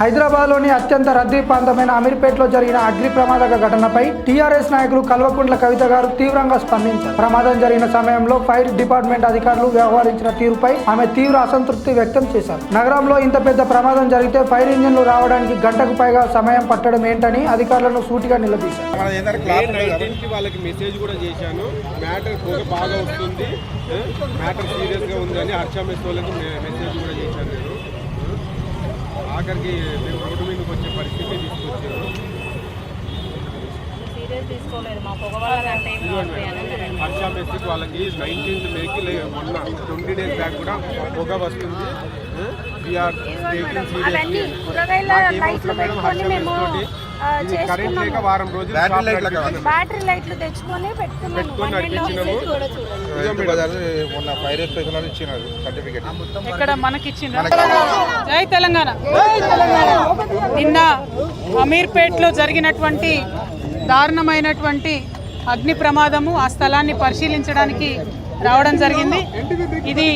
హైదరాబాద్లోని అత్యంత రద్దీ ప్రాంతమైన అమీర్పేటలో జరిగిన అగ్ని ప్రమాదక ఘటనపై టీఆర్ఎస్ నాయకులు కల్వకుంట్ల కవిత గారు తీవ్రంగా స్పందించారు. ప్రమాదం జరిగిన సమయంలో ఫైర్ డిపార్ట్మెంట్ అధికారులు వ్యవహరించిన తీరుపై ఆమె తీవ్ర అసంతృప్తి వ్యక్తం చేశారు. నగరంలో ఇంత పెద్ద ప్రమాదం జరిగితే ఫైర్ ఇంజిన్లు రావడానికి గంటకు పైగా సమయం పట్టడం ఏంటని అధికారులను సూటిగా నిలదీశారు. ఆఖరికి మేము రోడ్డు మీదకి వచ్చే పరిస్థితి తీసుకొచ్చారు. హర్ష మెస్కి వాళ్ళకి 19th మేకి మొన్న 20 days బ్యాక్ కూడా పొగ వస్తుంది. కరెంట్ లేక వారం రోజులు బ్యాటరీ లైట్లు తెచ్చుకొని పెట్టుకుని నడిపించినాము. ఇక్కడ మనకిచ్చిన జై తెలంగాణ. నిన్న అమీర్పేట్లో జరిగినటువంటి దారుణమైనటువంటి అగ్ని ప్రమాదము, ఆ స్థలాన్ని పరిశీలించడానికి రావడం జరిగింది. ఇది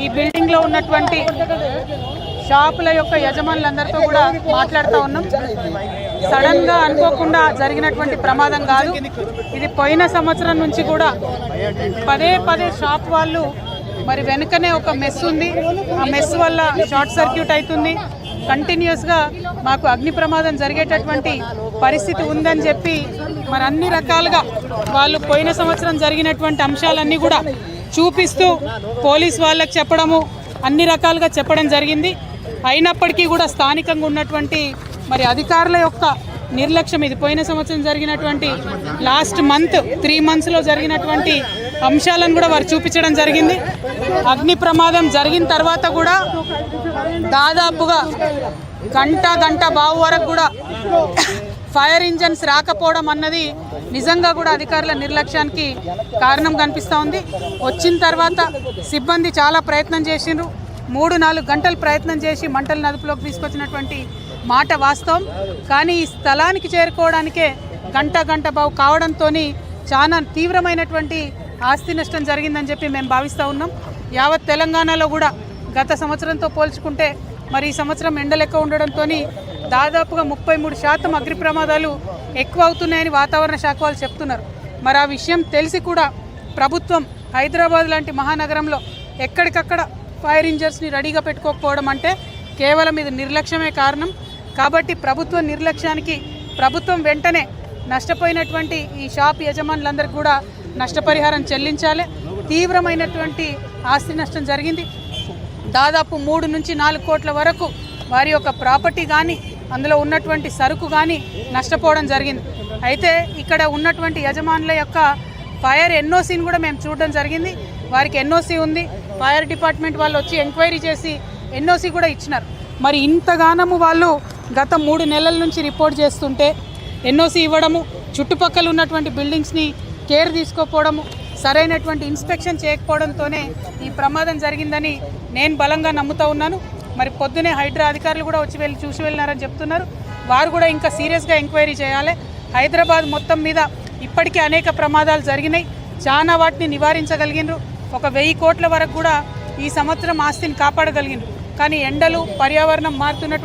ఈ బిల్డింగ్లో ఉన్నటువంటి షాపుల యొక్క యజమానులందరితో కూడా మాట్లాడుతూ ఉన్నాం. సడన్గా అనుకోకుండా జరిగినటువంటి ప్రమాదం కాదు. ఇది పోయిన సంవత్సరం నుంచి కూడా పదే షాప్ వాళ్ళు మరి వెనుకనే ఒక మెస్ ఉంది, ఆ మెస్ వల్ల షార్ట్ సర్క్యూట్ అవుతుంది, కంటిన్యూస్గా మాకు అగ్ని ప్రమాదం జరిగేటటువంటి పరిస్థితి ఉందని చెప్పి మరి అన్ని రకాలుగా వాళ్ళు పోయిన సంవత్సరం జరిగినటువంటి అంశాలన్నీ కూడా చూపిస్తూ పోలీస్ వాళ్ళకి చెప్పడము, అన్ని రకాలుగా చెప్పడం జరిగింది. అయినప్పటికీ కూడా స్థానికంగా ఉన్నటువంటి మరి అధికారుల యొక్క నిర్లక్ష్యం, ఇది పోయిన సంవత్సరం జరిగినటువంటి లాస్ట్ మంత్ 3 monthsలో జరిగినటువంటి అంశాలను కూడా వారు చూపించడం జరిగింది. అగ్ని ప్రమాదం జరిగిన తర్వాత కూడా దాదాపుగా గంట బావు వరకు కూడా ఫైర్ ఇంజన్స్ రాకపోవడం అన్నది నిజంగా కూడా అధికారుల నిర్లక్ష్యానికి కారణం కనిపిస్తూ ఉంది. వచ్చిన తర్వాత సిబ్బంది చాలా ప్రయత్నం చేసిండ్రు. 3-4 గంటలు ప్రయత్నం చేసి మంటలు అదుపులోకి తీసుకొచ్చినటువంటి మాట వాస్తవం. కానీ ఈ స్థలానికి చేరుకోవడానికే గంట బావు కావడంతో చాలా తీవ్రమైనటువంటి ఆస్తి నష్టం జరిగిందని చెప్పి మేము భావిస్తూ ఉన్నాం. యావత్ తెలంగాణలో కూడా గత సంవత్సరంతో పోల్చుకుంటే మరి ఈ సంవత్సరం ఎండలు ఎక్కువ ఉండడంతో దాదాపుగా 33% అగ్ని ప్రమాదాలు ఎక్కువ అవుతున్నాయని వాతావరణ శాఖ వాళ్ళు చెప్తున్నారు. మరి ఆ విషయం తెలిసి కూడా ప్రభుత్వం హైదరాబాద్ లాంటి మహానగరంలో ఎక్కడికక్కడ ఫైర్ ఇంజన్స్ని రెడీగా పెట్టుకోకపోవడం అంటే కేవలం ఇది నిర్లక్ష్యమే కారణం. కాబట్టి ప్రభుత్వ నిర్లక్ష్యానికి ప్రభుత్వం వెంటనే నష్టపోయినటువంటి ఈ షాప్ యజమానులందరికీ కూడా నష్టపరిహారం చెల్లించాలి. తీవ్రమైనటువంటి ఆస్తి నష్టం జరిగింది. దాదాపు 3 నుంచి 4 కోట్ల వరకు వారి యొక్క ప్రాపర్టీ కానీ అందులో ఉన్నటువంటి సరుకు కానీ నష్టపోవడం జరిగింది. అయితే ఇక్కడ ఉన్నటువంటి యజమానుల యొక్క ఫైర్ ఎన్ఓసీని కూడా మేము చూడడం జరిగింది. వారికి ఎన్ఓసీ ఉంది. ఫైర్ డిపార్ట్మెంట్ వాళ్ళు వచ్చి ఎంక్వైరీ చేసి ఎన్ఓసీ కూడా ఇచ్చినారు. మరి ఇంతగానము వాళ్ళు గత 3 నెలల నుంచి రిపోర్ట్ చేస్తుంటే ఎన్ఓసీ ఇవ్వడము, చుట్టుపక్కల ఉన్నటువంటి బిల్డింగ్స్ని కేర్ తీసుకోకపోవడము, సరైనటువంటి ఇన్స్పెక్షన్ చేయకపోవడంతోనే ఈ ప్రమాదం జరిగిందని నేను బలంగా నమ్ముతూ ఉన్నాను. మరి పొద్దునే హైడ్రా అధికారులు కూడా వచ్చి చూసి వెళ్ళినారని చెప్తున్నారు. వారు కూడా ఇంకా సీరియస్గా ఎంక్వైరీ చేయాలి. హైదరాబాద్ మొత్తం మీద ఇప్పటికే అనేక ప్రమాదాలు జరిగినాయి. చాలా వాటిని నివారించగలిగినారు. ఒక 1000 కోట్ల వరకు కూడా ఈ సంవత్సరం ఆస్తిని కాపాడగలిగినారు. కానీ ఎండలు, పర్యావరణం మారుతున్నటువంటి